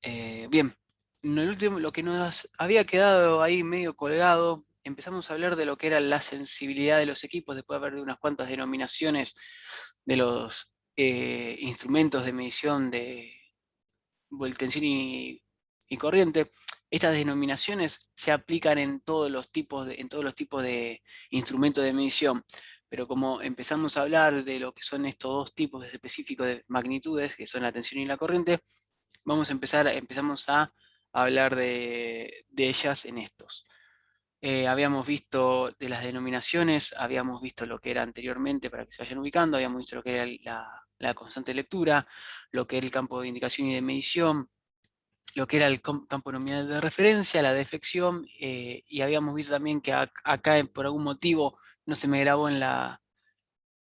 Bien, el último, lo que nos había quedado ahí medio colgado, empezamos a hablar de lo que era la sensibilidad de los equipos, después de haber de unas cuantas denominaciones de los instrumentos de medición de tensión y corriente. Estas denominaciones se aplican en todos los tipos de instrumentos de medición. Pero como empezamos a hablar de lo que son estos dos tipos específicos de magnitudes, que son la tensión y la corriente, empezamos a hablar de ellas en estos. Habíamos visto de las denominaciones, habíamos visto lo que era anteriormente para que se vayan ubicando, habíamos visto lo que era la constante de lectura, lo que era el campo de indicación y de medición, lo que era el campo nominal de referencia, la deflexión, y habíamos visto también que acá por algún motivo no se me grabó no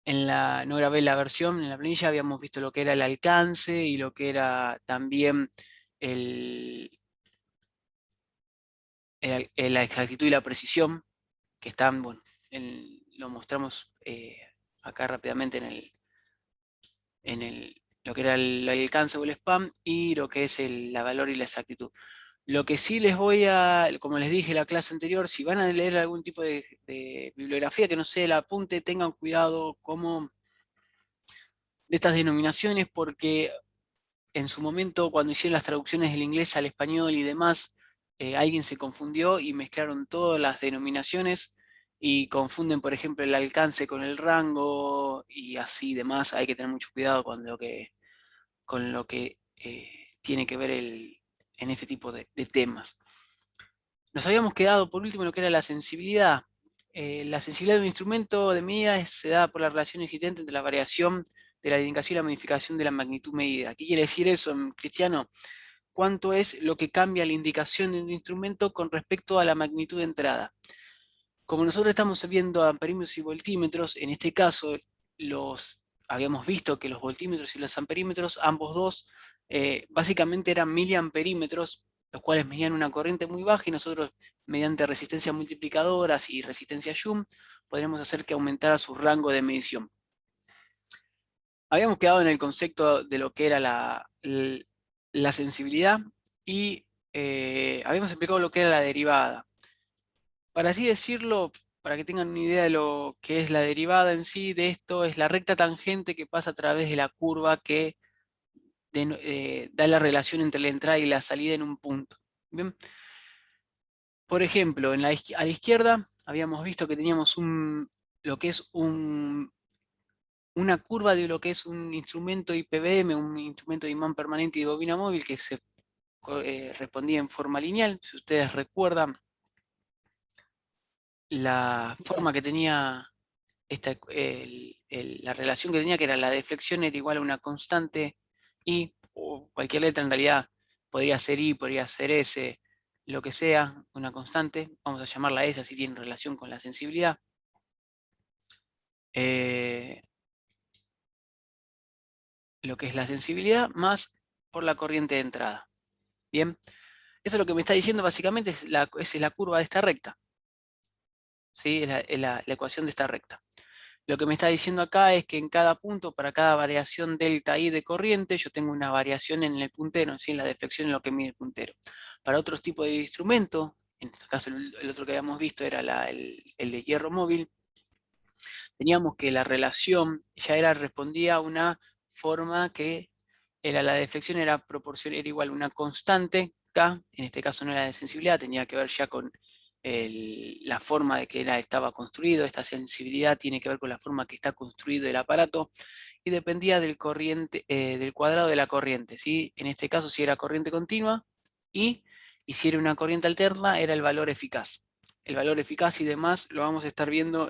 grabé la versión en la planilla, habíamos visto lo que era el alcance y lo que era también el, la exactitud y la precisión, que están, bueno, lo mostramos acá rápidamente lo que era el alcance o el spam y lo que es la valor y la exactitud. Lo que sí les voy a, como les dije en la clase anterior, si van a leer algún tipo de bibliografía que no sea el apunte, tengan cuidado como de estas denominaciones, porque en su momento, cuando hicieron las traducciones del inglés al español y demás, alguien se confundió y mezclaron todas las denominaciones y confunden, por ejemplo, el alcance con el rango y así demás. Hay que tener mucho cuidado con lo que tiene que ver en este tipo de temas. Nos habíamos quedado por último en lo que era la sensibilidad. La sensibilidad de un instrumento de medida se da por la relación existente entre la variación de la indicación y la modificación de la magnitud medida. ¿Qué quiere decir eso, Cristiano? ¿Cuánto es lo que cambia la indicación de un instrumento con respecto a la magnitud de entrada? Como nosotros estamos viendo amperímetros y voltímetros, en este caso habíamos visto que los voltímetros y los amperímetros, ambos dos, básicamente eran miliamperímetros, los cuales medían una corriente muy baja y nosotros, mediante resistencias multiplicadoras y resistencia Joule, podremos hacer que aumentara su rango de medición. Habíamos quedado en el concepto de lo que era la sensibilidad y habíamos explicado lo que era la derivada. Para así decirlo, para que tengan una idea de lo que es la derivada en sí de esto, es la recta tangente que pasa a través de la curva que da la relación entre la entrada y la salida en un punto. ¿Bien? Por ejemplo, a la izquierda habíamos visto que teníamos lo que es una curva de lo que es un instrumento IPBM, un instrumento de imán permanente y de bobina móvil que se respondía en forma lineal. Si ustedes recuerdan, la forma que tenía la relación que tenía, que era la deflexión, era igual a una constante y, o cualquier letra en realidad, podría ser I, podría ser S, lo que sea, una constante, vamos a llamarla S, así tiene relación con la sensibilidad. Lo que es la sensibilidad más por la corriente de entrada. Bien, eso es lo que me está diciendo básicamente es la curva de esta recta. ¿Sí? Es la ecuación de esta recta. Lo que me está diciendo acá es que en cada punto, para cada variación delta I de corriente, yo tengo una variación en el puntero, ¿sí? En la deflexión en lo que mide el puntero. Para otros tipos de instrumentos, en este caso el otro que habíamos visto era el de hierro móvil, teníamos que la relación respondía a una forma que era la deflexión era igual a una constante K, en este caso no era de sensibilidad, tenía que ver ya con la forma de que estaba construido. Esta sensibilidad tiene que ver con la forma que está construido el aparato y dependía del cuadrado de la corriente, ¿sí? En este caso, si era corriente continua y si era una corriente alterna, era el valor eficaz. El valor eficaz y demás lo vamos a estar viendo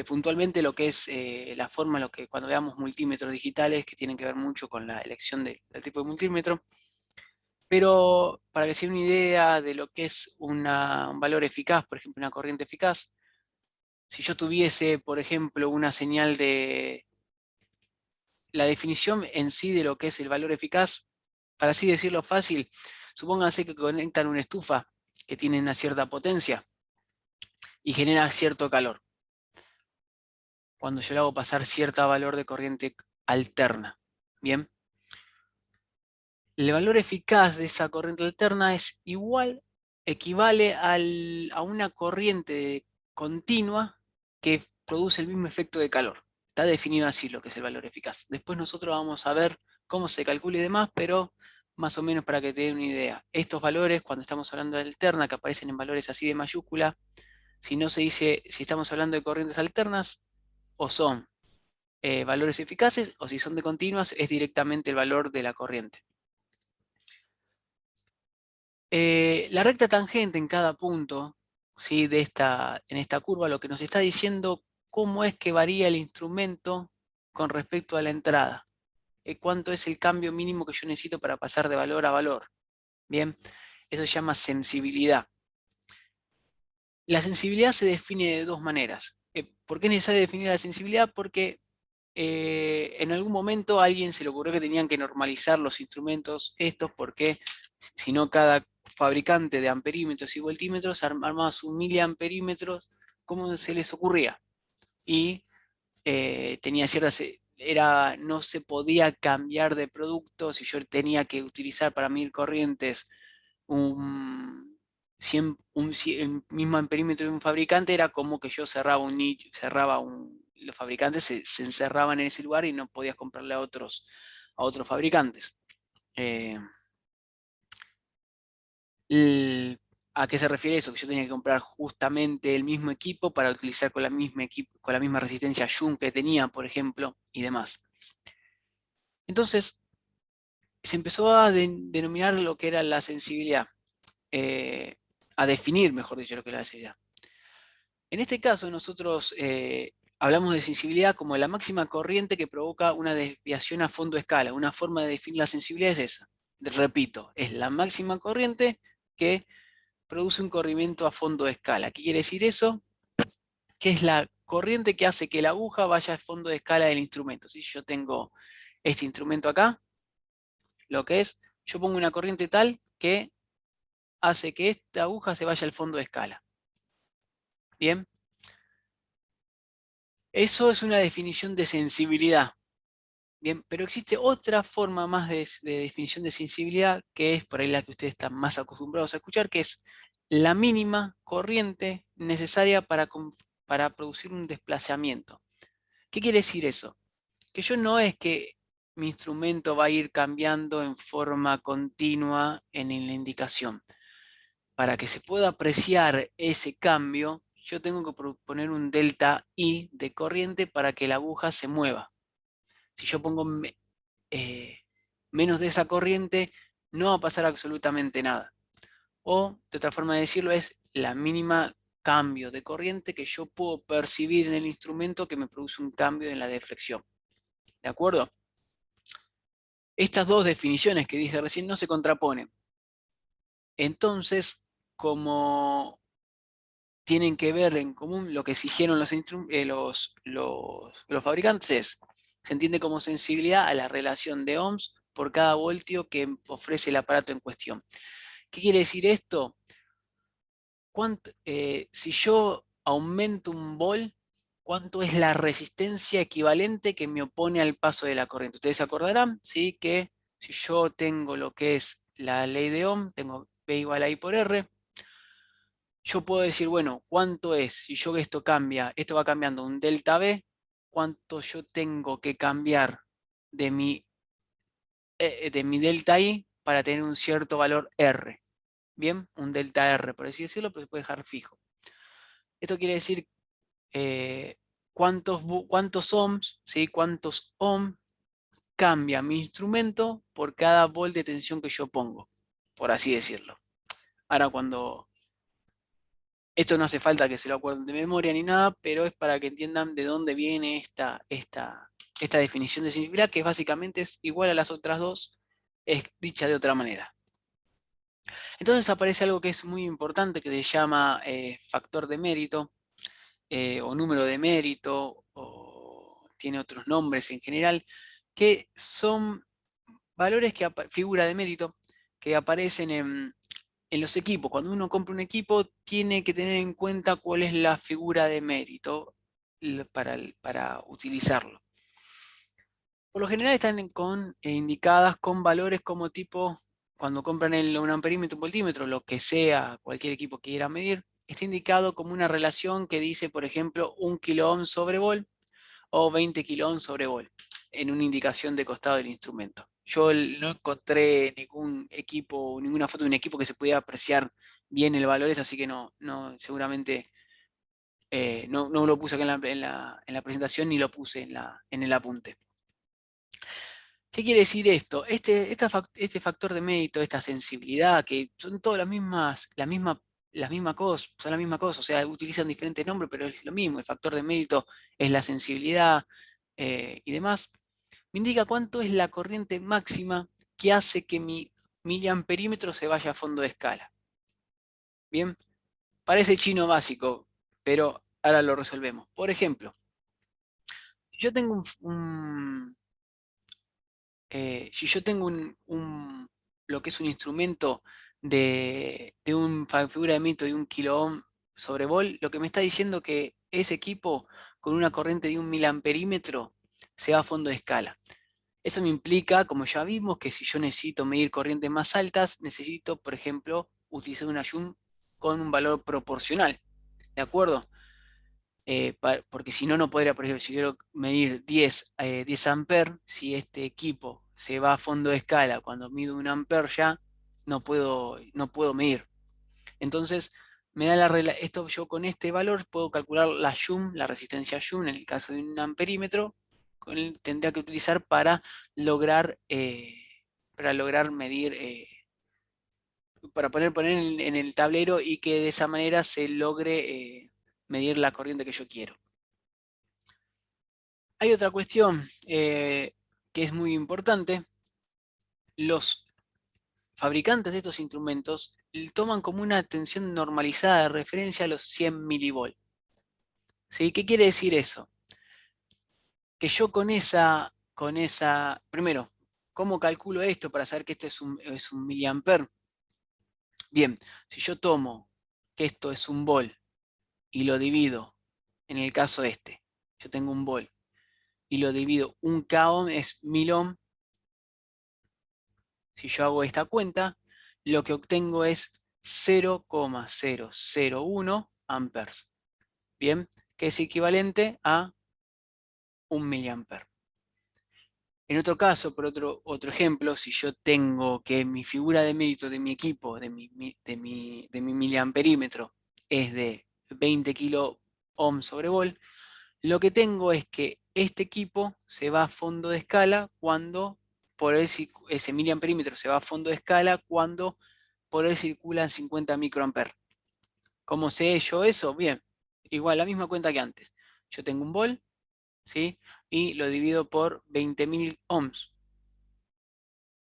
puntualmente lo que es la forma, lo que cuando veamos multímetros digitales, que tienen que ver mucho con la elección del tipo de multímetro. Pero para que se den una idea de lo que es un valor eficaz, por ejemplo, una corriente eficaz, si yo tuviese, por ejemplo, una señal de la definición en sí de lo que es el valor eficaz, para así decirlo fácil, supónganse que conectan una estufa que tiene una cierta potencia y genera cierto calor. Cuando yo le hago pasar cierto valor de corriente alterna. Bien. el valor eficaz de esa corriente alterna es igual, equivale a una corriente continua que produce el mismo efecto de calor. Está definido así lo que es el valor eficaz. Después nosotros vamos a ver cómo se calcula y demás, pero más o menos para que te den una idea. Estos valores, cuando estamos hablando de alterna, que aparecen en valores así de mayúscula, si no se dice si estamos hablando de corrientes alternas o son valores eficaces, o si son de continuas, es directamente el valor de la corriente. La recta tangente en cada punto, ¿sí? En esta curva, lo que nos está diciendo cómo es que varía el instrumento con respecto a la entrada. Cuánto es el cambio mínimo que yo necesito para pasar de valor a valor. Bien, eso se llama sensibilidad. La sensibilidad se define de dos maneras. ¿Por qué es necesario definir la sensibilidad? Porque en algún momento a alguien se le ocurrió que tenían que normalizar los instrumentos estos, porque si no cada fabricante de amperímetros y voltímetros armaba sus miliamperímetros como se les ocurría. Y tenía ciertas... no se podía cambiar de producto. Si yo tenía que utilizar para medir corrientes el mismo amperímetro de un fabricante, era como que yo cerraba un nicho, los fabricantes se encerraban en ese lugar y no podías comprarle a otros fabricantes. ¿A qué se refiere eso? Que yo tenía que comprar justamente el mismo equipo para utilizar con con la misma resistencia Joule que tenía, por ejemplo, y demás. Entonces, se empezó a denominar lo que era la sensibilidad, a definir, mejor dicho, lo que era la sensibilidad. En este caso, nosotros hablamos de sensibilidad como la máxima corriente que provoca una desviación a fondo de escala. Una forma de definir la sensibilidad es esa. Repito, es la máxima corriente que produce un corrimiento a fondo de escala. ¿Qué quiere decir eso? Que es la corriente que hace que la aguja vaya a fondo de escala del instrumento. Si yo tengo este instrumento acá, lo que es, yo pongo una corriente tal que hace que esta aguja se vaya al fondo de escala. Bien, eso es una definición de sensibilidad. Bien, pero existe otra forma más de definición de sensibilidad, que es por ahí la que ustedes están más acostumbrados a escuchar, que es la mínima corriente necesaria para producir un desplazamiento. ¿Qué quiere decir eso? Que yo no es que mi instrumento va a ir cambiando en forma continua en la indicación. Para que se pueda apreciar ese cambio, yo tengo que poner un delta I de corriente para que la aguja se mueva. Si yo pongo menos de esa corriente, no va a pasar absolutamente nada. O, de otra forma de decirlo, es la mínima cambio de corriente que yo puedo percibir en el instrumento que me produce un cambio en la deflexión. ¿De acuerdo? Estas dos definiciones que dije recién no se contraponen. Entonces, como tienen que ver en común lo que exigieron los fabricantes, se entiende como sensibilidad a la relación de ohms por cada voltio que ofrece el aparato en cuestión. ¿Qué quiere decir esto? Si yo aumento un volt, ¿cuánto es la resistencia equivalente que me opone al paso de la corriente? Ustedes se acordarán, ¿sí? Que si yo tengo lo que es la ley de Ohm, tengo P igual a I por R, yo puedo decir, bueno, ¿cuánto es? Si yo esto va cambiando un delta V, ¿cuánto yo tengo que cambiar de mi delta I para tener un cierto valor R? Bien, un delta R, por así decirlo, pero se puede dejar fijo. Esto quiere decir cuántos ohms, ¿sí? Cuántos ohms cambia mi instrumento por cada volt de tensión que yo pongo, por así decirlo. Ahora esto no hace falta que se lo acuerden de memoria ni nada, pero es para que entiendan de dónde viene esta definición de sensibilidad, que básicamente es igual a las otras dos, es dicha de otra manera. Entonces aparece algo que es muy importante, que se llama factor de mérito, o número de mérito, o tiene otros nombres en general, que son valores figura de mérito, que aparecen en los equipos. Cuando uno compra un equipo, tiene que tener en cuenta cuál es la figura de mérito para utilizarlo. Por lo general están indicadas con valores como tipo, cuando compran un amperímetro, un voltímetro, lo que sea, cualquier equipo que quiera medir, está indicado como una relación que dice, por ejemplo, 1 kiloohm sobre volt o 20 kiloohm sobre volt, en una indicación de costado del instrumento. Yo no encontré ningún equipo, ninguna foto de un equipo que se pudiera apreciar bien el valor, así que seguramente no lo puse acá en la presentación ni lo puse en el apunte. ¿Qué quiere decir esto? Este factor de mérito, esta sensibilidad, que son todas las mismas cosas, son la misma cosa, o sea, utilizan diferentes nombres, pero es lo mismo. El factor de mérito es la sensibilidad y demás. Me indica cuánto es la corriente máxima que hace que mi miliamperímetro se vaya a fondo de escala. Bien, parece chino básico, pero ahora lo resolvemos. Por ejemplo, yo tengo si yo tengo lo que es un instrumento de una figura de mito de 1 kiloohm sobre volt, lo que me está diciendo que ese equipo con una corriente de 1 miliamperímetro se va a fondo de escala. Eso me implica, como ya vimos, que si yo necesito medir corrientes más altas, necesito, por ejemplo, utilizar una SHUM con un valor proporcional. ¿De acuerdo? Porque si no, no podría, por ejemplo, si quiero medir 10 amperes, si este equipo se va a fondo de escala cuando mido 1 amper ya, no puedo medir. Entonces, me da esto, yo con este valor puedo calcular la SHUM, la resistencia SHUM, en el caso de un amperímetro, tendría que utilizar para lograr medir, para poner en el tablero y que de esa manera se logre medir la corriente que yo quiero. Hay otra cuestión que es muy importante. Los fabricantes de estos instrumentos toman como una tensión normalizada de referencia a los 100 milivolts. ¿Sí? ¿Qué quiere decir eso? Que yo primero, ¿cómo calculo esto para saber que esto es un miliamper? Bien, si yo tomo que esto es un volt y lo divido, en el caso este, yo tengo un volt y lo divido, un k ohm es 1000 ohm. Si yo hago esta cuenta, lo que obtengo es 0,001 amperes. Bien, que es equivalente a 1 miliamper. En otro caso, por otro ejemplo, si yo tengo que mi figura de mérito de mi equipo, de mi miliamperímetro, es de 20 kilo ohm sobre volt, lo que tengo es que este equipo se va a fondo de escala cuando ese miliamperímetro se va a fondo de escala cuando por él circulan 50 microamperes. ¿Cómo sé yo eso? Bien, igual la misma cuenta que antes. Yo tengo un volt, ¿sí? Y lo divido por 20.000 ohms.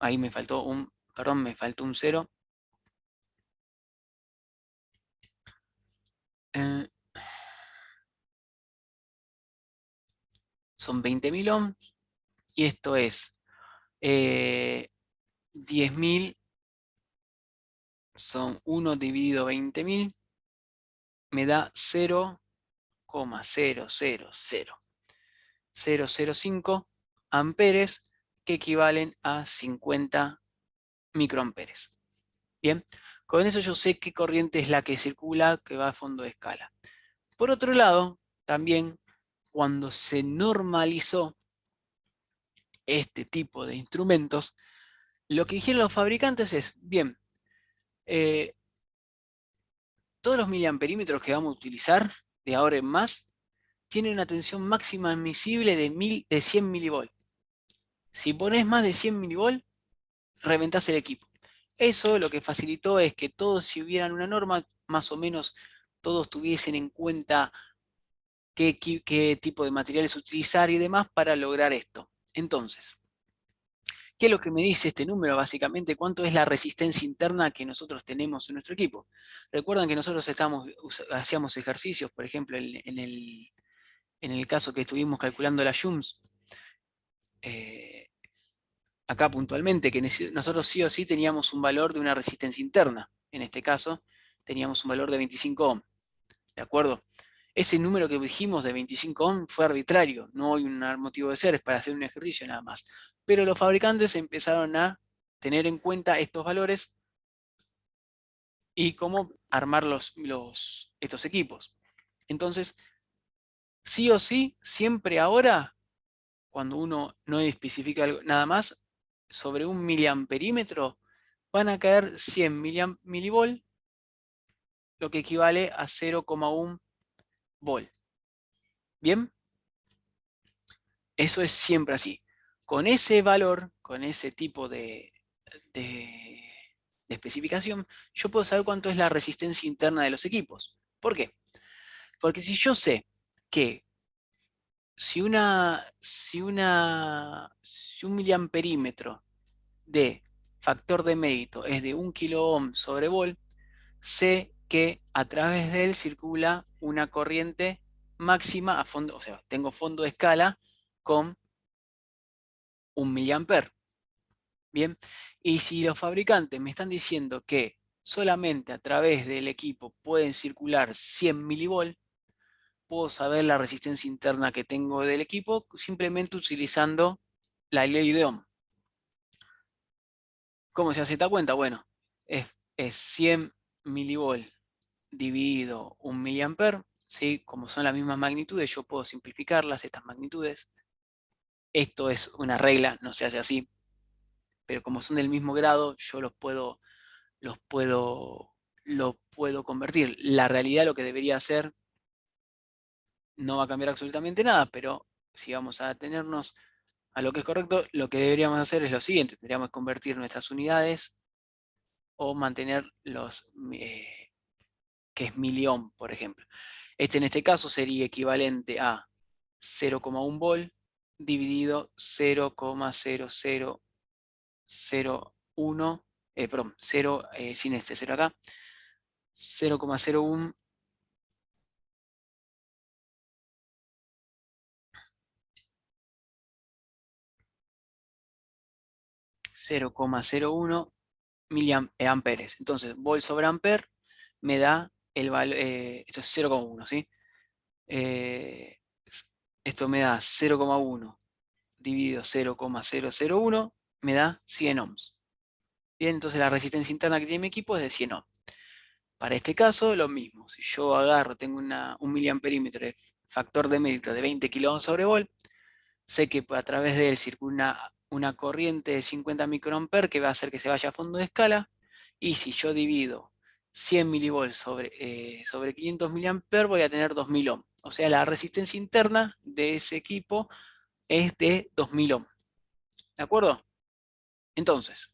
Ahí me faltó un 0. Eh, Son 20.000 ohms y esto es 10.000, son 1 dividido 20.000, me da 0,0000005 amperes, que equivalen a 50 microamperes. Bien, con eso yo sé qué corriente es la que circula, que va a fondo de escala. Por otro lado, también cuando se normalizó este tipo de instrumentos, lo que dijeron los fabricantes es, bien, todos los miliamperímetros que vamos a utilizar de ahora en más tienen una tensión máxima admisible de 100 milivolts. Si pones más de 100 milivolts, reventás el equipo. Eso lo que facilitó es que todos, si hubieran una norma, más o menos todos tuviesen en cuenta qué tipo de materiales utilizar y demás para lograr esto. Entonces, ¿qué es lo que me dice este número? Básicamente, ¿cuánto es la resistencia interna que nosotros tenemos en nuestro equipo? Recuerdan que nosotros hacíamos ejercicios, por ejemplo, en el caso que estuvimos calculando las JUMS, acá puntualmente, que nosotros sí o sí teníamos un valor de una resistencia interna. En este caso, teníamos un valor de 25 ohm. ¿De acuerdo? ese número que dijimos de 25 ohm fue arbitrario, no hay un motivo de ser, es para hacer un ejercicio nada más. Pero los fabricantes empezaron a tener en cuenta estos valores y cómo armar estos equipos. Entonces, sí o sí, siempre ahora, cuando uno no especifica nada más, sobre un miliamperímetro van a caer 100 milivolt, lo que equivale a 0,1 volt. ¿Bien? Eso es siempre así. Con ese valor, con ese tipo de especificación, yo puedo saber cuánto es la resistencia interna de los equipos. ¿Por qué? Porque si yo sé que si un miliamperímetro de factor de mérito es de 1 kilo ohm sobre volt, sé que a través de él circula una corriente máxima a fondo, o sea, tengo fondo de escala con 1 miliamper. Bien, y si los fabricantes me están diciendo que solamente a través del equipo pueden circular 100 milivolt, puedo saber la resistencia interna que tengo del equipo simplemente utilizando la ley de Ohm. ¿Cómo se hace esta cuenta? Bueno, es 100 milivolt dividido 1 miliamper, ¿sí? Como son las mismas magnitudes, yo puedo simplificarlas, estas magnitudes. Esto es una regla, no se hace así, pero como son del mismo grado, yo los puedo convertir. La realidad lo que debería hacer no va a cambiar absolutamente nada, pero si vamos a atenernos a lo que es correcto, lo que deberíamos hacer es lo siguiente: tendríamos que convertir nuestras unidades o mantener que es miliohm, por ejemplo. Este en este caso sería equivalente a 0,1 volt dividido 0,0001, perdón, 0, sin este 0 acá, 0,01 0,01 miliamperes. Entonces, volt sobre amper me da el valor, esto es 0,1, ¿sí? Eh, esto me da 0,1 dividido 0,001, me da 100 ohms. Bien, entonces la resistencia interna que tiene mi equipo es de 100 ohms. Para este caso, lo mismo. Si yo agarro, tengo un miliamperímetro de factor de mérito de 20 kilo sobre volt, sé que a través de él circula una corriente de 50 microamperes que va a hacer que se vaya a fondo de escala. Y si yo divido 100 milivolts sobre 500 miliamperes, voy a tener 2000 ohms. O sea, la resistencia interna de ese equipo es de 2000 ohms. ¿De acuerdo? Entonces,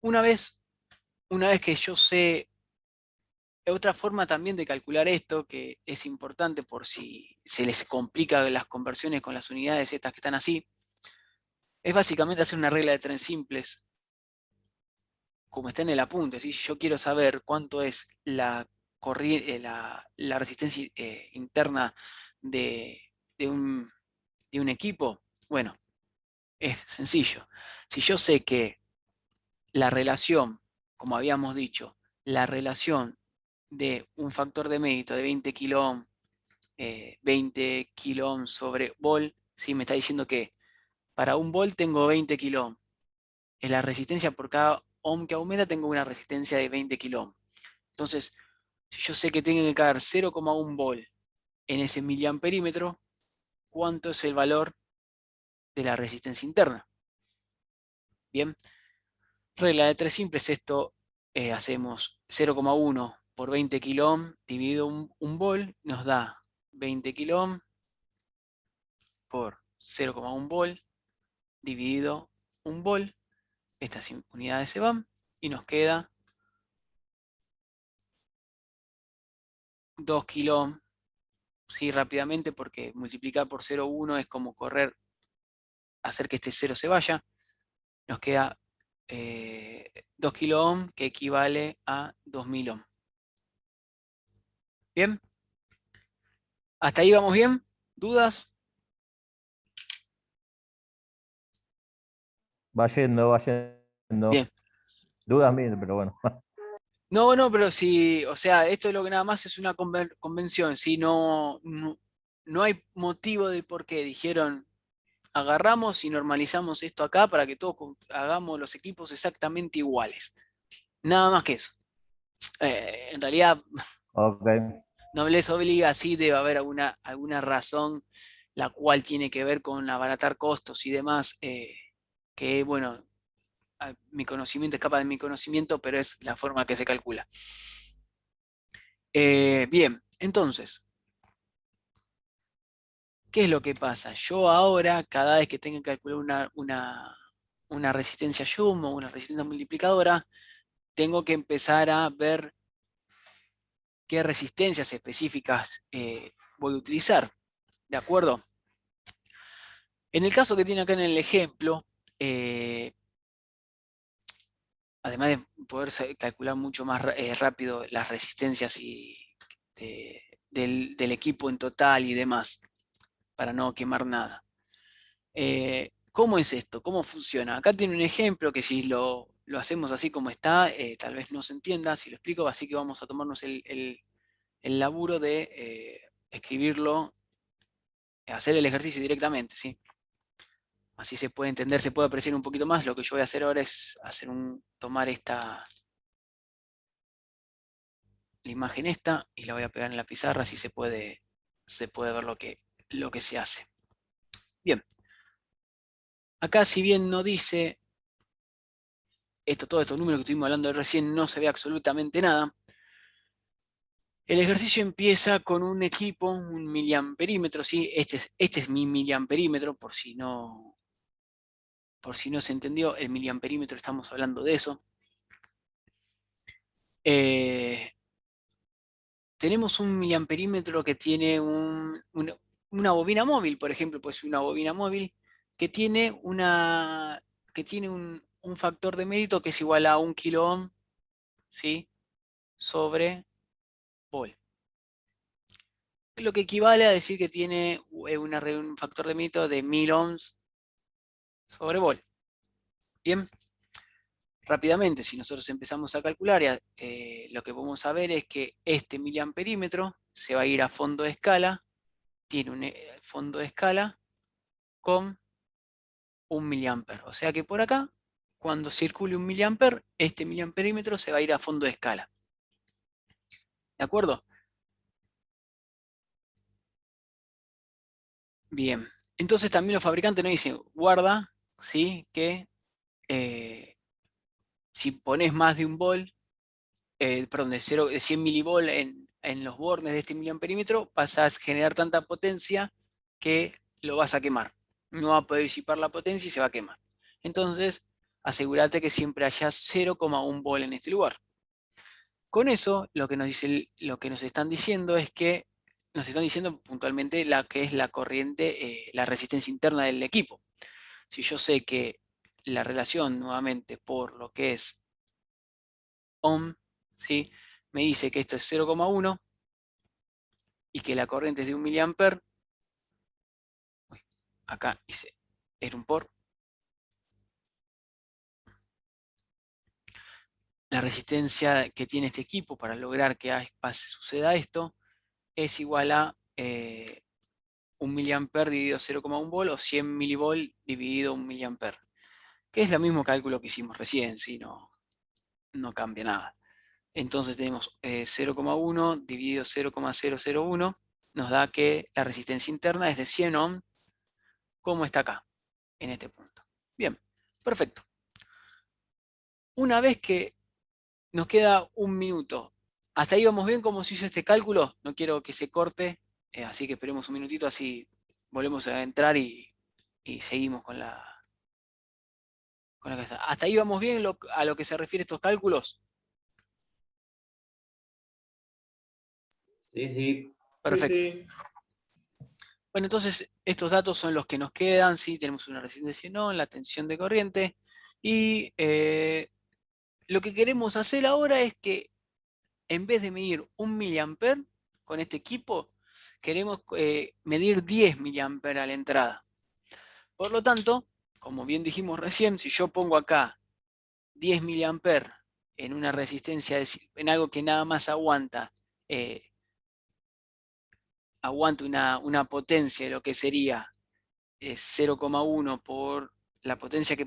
una vez, una vez que yo sé, otra forma también de calcular esto, que es importante por si se les complica las conversiones con las unidades estas que están así, es básicamente hacer una regla de tres simples, como está en el apunte. Si yo quiero saber cuánto es la resistencia interna de, de un, de un equipo, bueno, es sencillo. Si yo sé que la relación, como habíamos dicho, la relación de un factor de mérito de 20 kilo ohm, 20 kilo ohm sobre volt, ¿sí? Me está diciendo que para un volt tengo 20 kilo ohm. En la resistencia por cada ohm que aumenta tengo una resistencia de 20 kilo ohm. Entonces, si yo sé que tengo que caer 0,1 volt en ese miliamperímetro, ¿cuánto es el valor de la resistencia interna? Bien, regla de tres simples, esto hacemos 0,1 por 20 kilo ohm dividido un volt, nos da 20 kilo ohm por 0,1 volt dividido un volt. Estas unidades se van y nos queda 2 kilo ohm, ¿sí? Rápidamente, porque multiplicar por 0,1 es como correr, hacer que este 0 se vaya. Nos queda 2 kilo ohm, que equivale a 2000 ohm. ¿Bien? ¿Hasta ahí vamos bien? ¿Dudas? Va yendo, va yendo. Bien. Dudas mil, pero bueno. No, no, pero sí, o sea, esto es lo que nada más es una convención, si no, no hay motivo de por qué dijeron, agarramos y normalizamos esto acá para que todos hagamos los equipos exactamente iguales. Nada más que eso. En realidad, Ok. no les obliga, sí debe haber alguna razón la cual tiene que ver con abaratar costos y demás, que bueno, mi conocimiento escapa de mi conocimiento, pero es la forma que se calcula. Bien, entonces, ¿qué es lo que pasa? Yo ahora, cada vez que tenga que calcular una resistencia Joule o una resistencia multiplicadora, tengo que empezar a ver qué resistencias específicas voy a utilizar. ¿De acuerdo? En el caso que tiene acá en el ejemplo, eh, además de poder calcular mucho más rápido las resistencias del equipo en total y demás, para no quemar nada. ¿Cómo es esto? ¿Cómo funciona? Acá tiene un ejemplo que si lo hacemos así como está, tal vez no se entienda si lo explico, así que vamos a tomarnos el laburo de escribirlo, hacer el ejercicio directamente, ¿sí? Así se puede entender, se puede apreciar un poquito más. Lo que yo voy a hacer ahora es tomar la imagen esta y la voy a pegar en la pizarra, así se puede ver lo que se hace. Bien, acá si bien no dice, todos estos números que estuvimos hablando recién, no se ve absolutamente nada. El ejercicio empieza con un equipo, un miliamperímetro, ¿sí? Este es mi miliamperímetro, por si no se entendió, el miliamperímetro estamos hablando de eso. Eh, tenemos un miliamperímetro que tiene una bobina móvil, por ejemplo, pues una bobina móvil que tiene un factor de mérito que es igual a 1 kilo ohm, ¿sí? Sobre volt. Lo que equivale a decir que tiene un factor de mérito de 1000 ohms sobre volt. Bien, rápidamente, si nosotros empezamos a calcular, lo que vamos a ver es que este miliamperímetro se va a ir a fondo de escala, tiene un fondo de escala con 1 miliamper. O sea que por acá, cuando circule 1 miliamper, este miliamperímetro se va a ir a fondo de escala. ¿De acuerdo? Bien. Entonces también los fabricantes nos dicen, guarda, ¿sí? Que eh, si pones más de un volt, perdón, de 100 milivolt en los bornes de este miliamperímetro, vas a generar tanta potencia que lo vas a quemar. No va a poder disipar la potencia y se va a quemar. Entonces, asegúrate que siempre haya 0,1 volt en este lugar. Con eso, lo que nos están diciendo es que nos están diciendo puntualmente la que es la corriente, la resistencia interna del equipo. Si yo sé que la relación, nuevamente, por lo que es ohm, ¿sí? Me dice que esto es 0,1 y que la corriente es de 1 miliamper. Acá hice, era un por. La resistencia que tiene este equipo para lograr que suceda esto es igual a 1 miliamper dividido 0,1 volt o 100 milivolt dividido 1 miliamper, que es el mismo cálculo que hicimos recién, ¿sí? No cambia nada. Entonces tenemos 0,1 dividido 0,001, nos da que la resistencia interna es de 100 ohm, como está acá, en este punto. Bien, perfecto. Una vez que nos queda un minuto, hasta ahí vamos bien cómo se hizo este cálculo, no quiero que se corte, así que esperemos un minutito, así volvemos a entrar y seguimos con la casa. ¿Hasta ahí vamos bien a lo que se refiere a estos cálculos? Sí, sí. Sí, Perfecto. sí. Bueno, entonces estos datos son los que nos quedan, ¿sí? Tenemos una resistencia no, la tensión de corriente, y lo que queremos hacer ahora es que en vez de medir 1 miliamper con este equipo, queremos medir 10 miliamper a la entrada. Por lo tanto, como bien dijimos recién, si yo pongo acá 10 miliamper en una resistencia, en algo que nada más aguanta, aguanta una potencia de lo que sería 0,1 por la potencia que